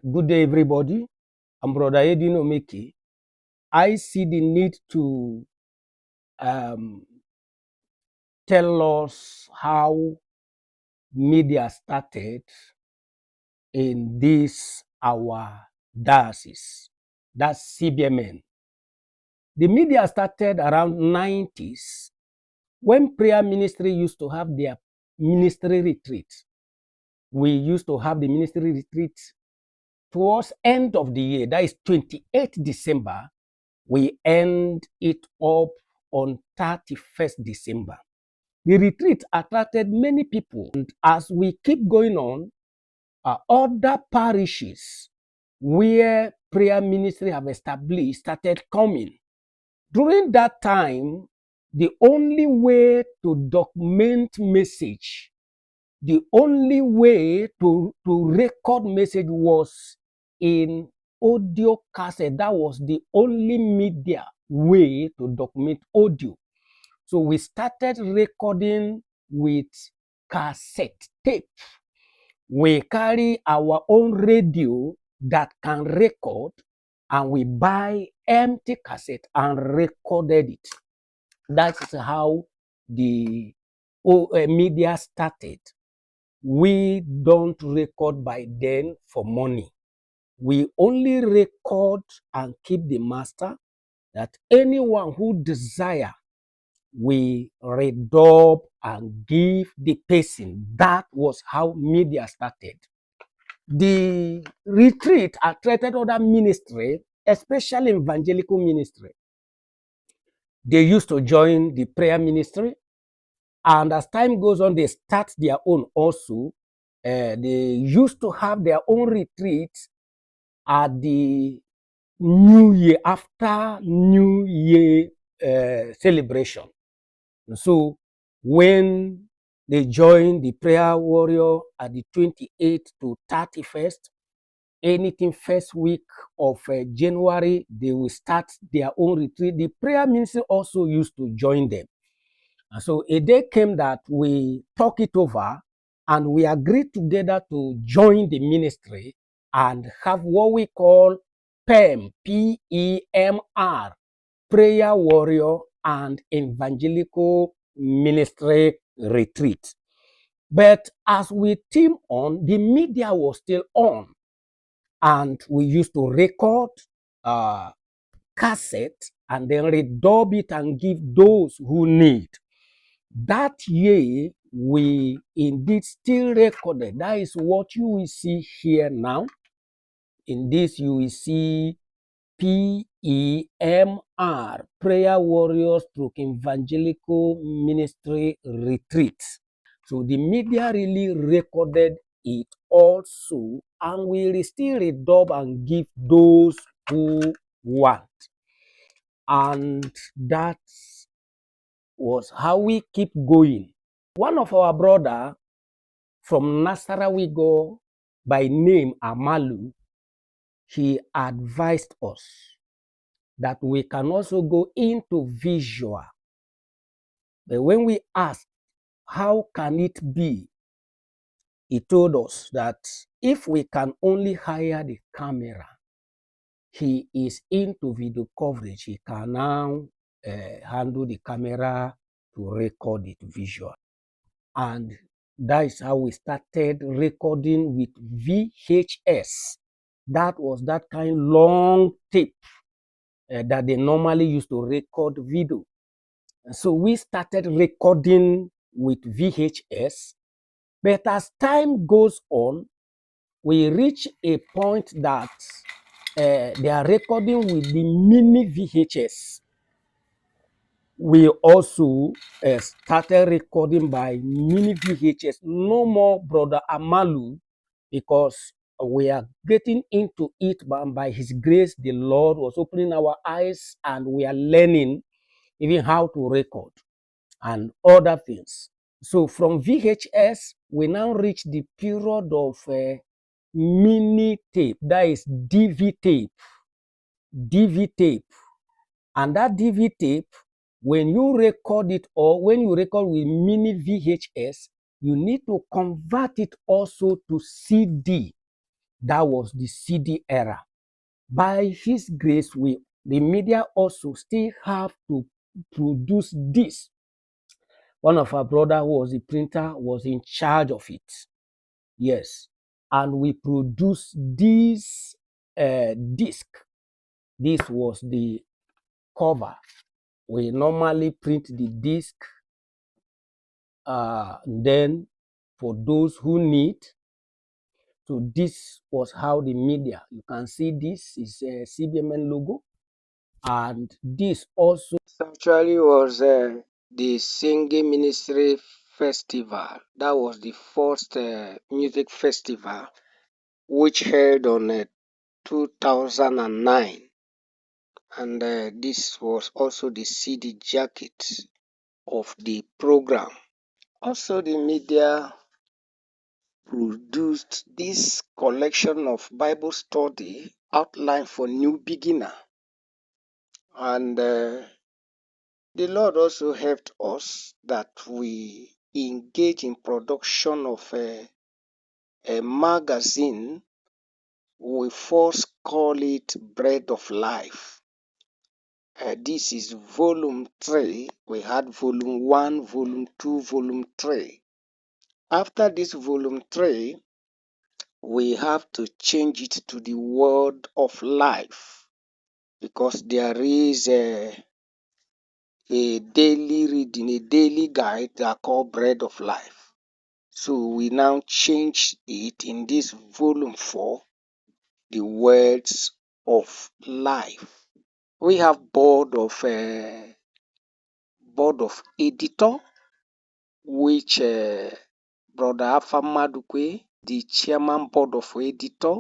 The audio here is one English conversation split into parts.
Good day, everybody. I'm Brother Edin Omeki. I see the need to um, tell us how media started in this our diocese. That's CBMN. The media started around 90s when prayer ministry used to have their ministry retreat. We used to have the ministry retreat towards end of the year. That is 28th December. We end it up on 31st December. The retreat attracted many people, and as we keep going on, other parishes where prayer ministry have established started coming. During that time, the only way to document message, the only way to record message was in audio cassette. That was the only media way to document audio. So we started recording with cassette tape. We carry our own radio that can record, and we buy empty cassette and recorded it. That's how the media started. We don't record by then for money. We only record and keep the master, that anyone who desire, we redub and give the person. That was how media started. The retreat attracted other ministry, especially evangelical ministry. They used to join the prayer ministry, and as time goes on, they start their own also. They used to have their own retreats at the New Year, after New Year celebration. So when they join the prayer warrior at the 28th to 31st, anything first week of January, they will start their own retreat. The prayer ministry also used to join them. And so a day came that we talk it over, and we agreed together to join the ministry and have what we call PEM, P-E-M-R, Prayer Warrior and Evangelical Ministry Retreat. But as we team on, the media was still on, and we used to record cassette and then redub it and give those who need. That year, we indeed still recorded. That is what you will see here now. In this, you will see PEMR, Prayer Warriors through Evangelical Ministry Retreat. So the media really recorded it also, and we still redub and give those who want. And that was how we keep going. One of our brother from Nasarawigo by name Amalu, he advised us that we can also go into visual. But when we asked, how can it be? He told us that if we can only hire the camera, he is into video coverage. He can now handle the camera to record it visual. And that is how we started recording with VHS. That was that kind of long tape that they normally used to record video. So we started recording with VHS. But as time goes on, we reach a point that they are recording with the mini VHS. We also started recording by mini VHS. No more Brother Amalu, because we are getting into it, but by his grace, the Lord was opening our eyes, and we are learning even how to record and other things. So from VHS, we now reach the period of mini tape, that is DV tape. DV tape. And that DV tape, when you record it, or when you record with mini VHS, you need to convert it also to CD. That was the CD era. By His grace, the media also still have to produce this. One of our brother who was a printer was in charge of it. Yes. And we produce this disc. This was the cover. We normally print the disc. Then for those who need, so this was how the media, you can see this is a CBMN logo. And this also Actually was the Singing Ministry Festival. That was the first music festival which held on 2009. And this was also the CD jacket of the program. Also, the media produced this collection of Bible study outline for new beginner. And the Lord also helped us that we engage in production of a magazine. We first call it Bread of Life. This is volume 3. We had volume 1, volume 2, volume 3. After this volume 3, we have to change it to the Word of Life because there is a daily reading, a daily guide that called Bread of Life. So we now change it in this volume 4, the Words of Life. We have board of editor, which Brother Alpha Madukwe, the chairman board of editor,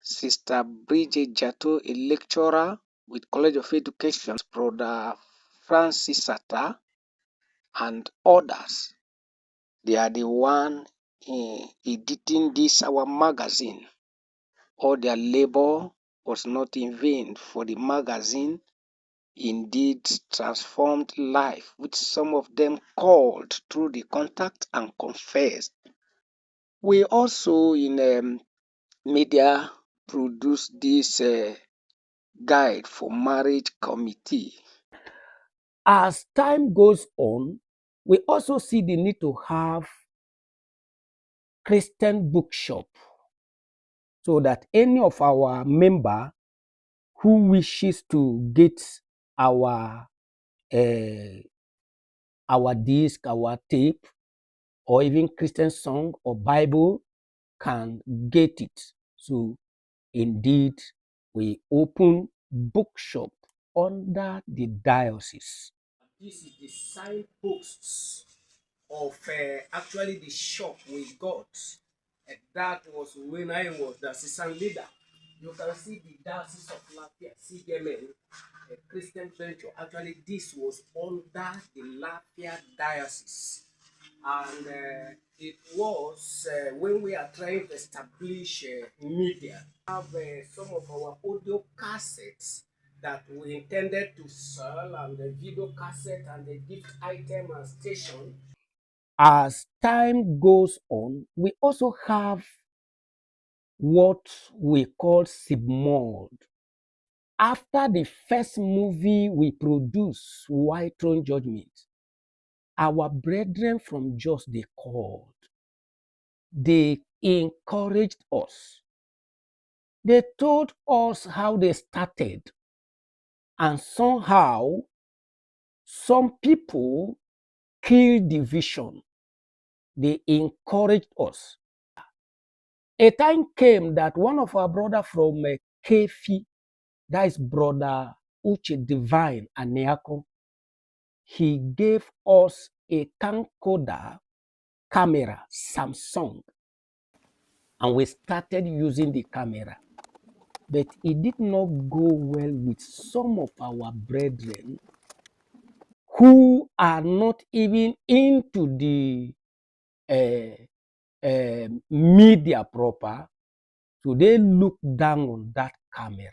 Sister Bridget Jato, a lecturer with College of Education, Brother Francis Sata, and others. They are the one editing this our magazine. All their labor was not in vain, for the magazine indeed transformed life, which some of them called through the contact and confessed. We also in media produce this guide for marriage committee. as time goes on, we also see the need to have Christian bookshop so that any of our member who wishes to get our uh, our disc, our tape, or even Christian song or Bible can get it. So indeed, we open bookshop under the diocese. This is the signposts of actually the shop we got. And that was when I was the assistant leader. You can see the diocese of Lafayette, CBMN, a Christian venture. Actually, this was under the Lafayette diocese. And it was when we are trying to establish media, have some of our audio cassettes that we intended to sell, and the video cassette and the gift item and station. As time goes on, we also have what we call submold. After the first movie we produced, White Throne Judgment, our brethren from Jos, they called. They encouraged us. They told us how they started. And somehow, some people killed the vision. They encouraged us. A time came that one of our brother from Kefi, that is brother Uche Divine Aniako, he gave us a camcorder camera, Samsung, and we started using the camera. But it did not go well with some of our brethren who are not even into the media proper. So they look down on that camera.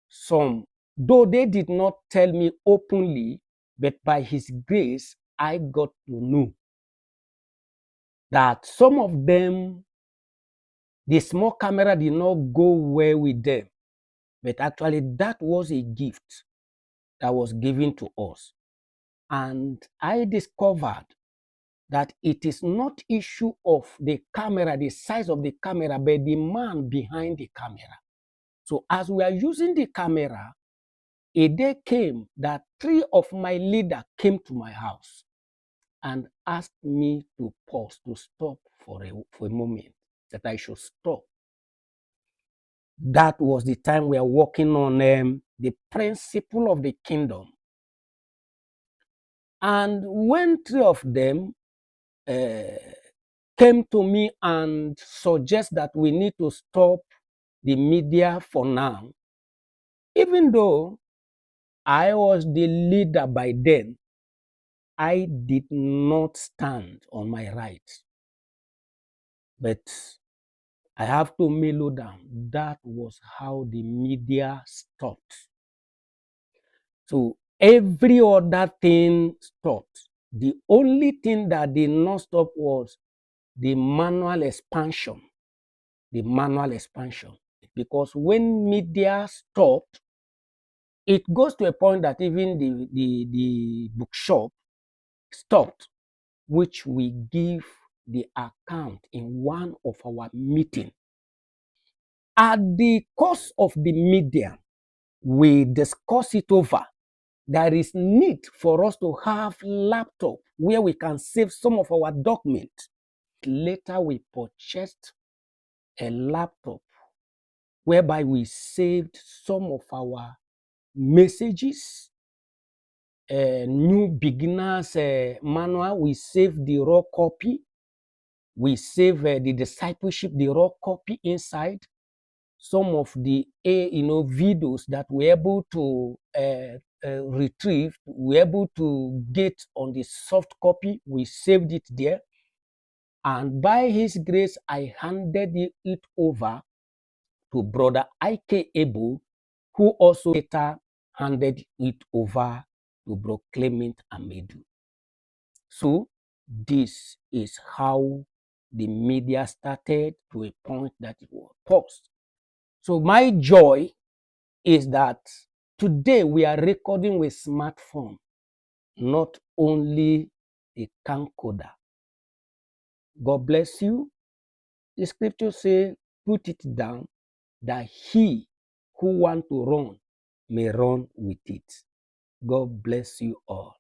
Some, though they did not tell me openly, but by His grace, I got to know that some of them The small camera did not go well with them, but actually that was a gift that was given to us. And I discovered that it is not issue of the camera, the size of the camera, but the man behind the camera. So as we are using the camera, a day came that 3 of my leaders came to my house and asked me to pause, to stop for a moment, that I should stop. That was the time we are working on the principle of the kingdom. And when 3 of them came to me and suggest that we need to stop the media for now, even though I was the leader by then, I did not stand on my rights. But I have to mellow down. That was how the media stopped. So every other thing stopped. The only thing that did not stop was the manual expansion. The manual expansion. Because when media stopped, it goes to a point that even the bookshop stopped, which we give the account in one of our meetings. At the course of the media, we discuss it over. There is need for us to have laptop where we can save some of our documents. Later, we purchased a laptop whereby we saved some of our messages, new beginners manual. We saved the raw copy. We save the discipleship, the raw copy inside. Some of the videos that we're able to retrieve, we're able to get on the soft copy. We saved it there. And by His grace, I handed it over to Brother Ike Ebo, who also later handed it over to Bro Clement Amedu. So this is how the media started to a point that it was paused. So my joy is that today we are recording with smartphone, not only a camcorder. God bless you. The scripture says, put it down, that he who want to run may run with it. God bless you all.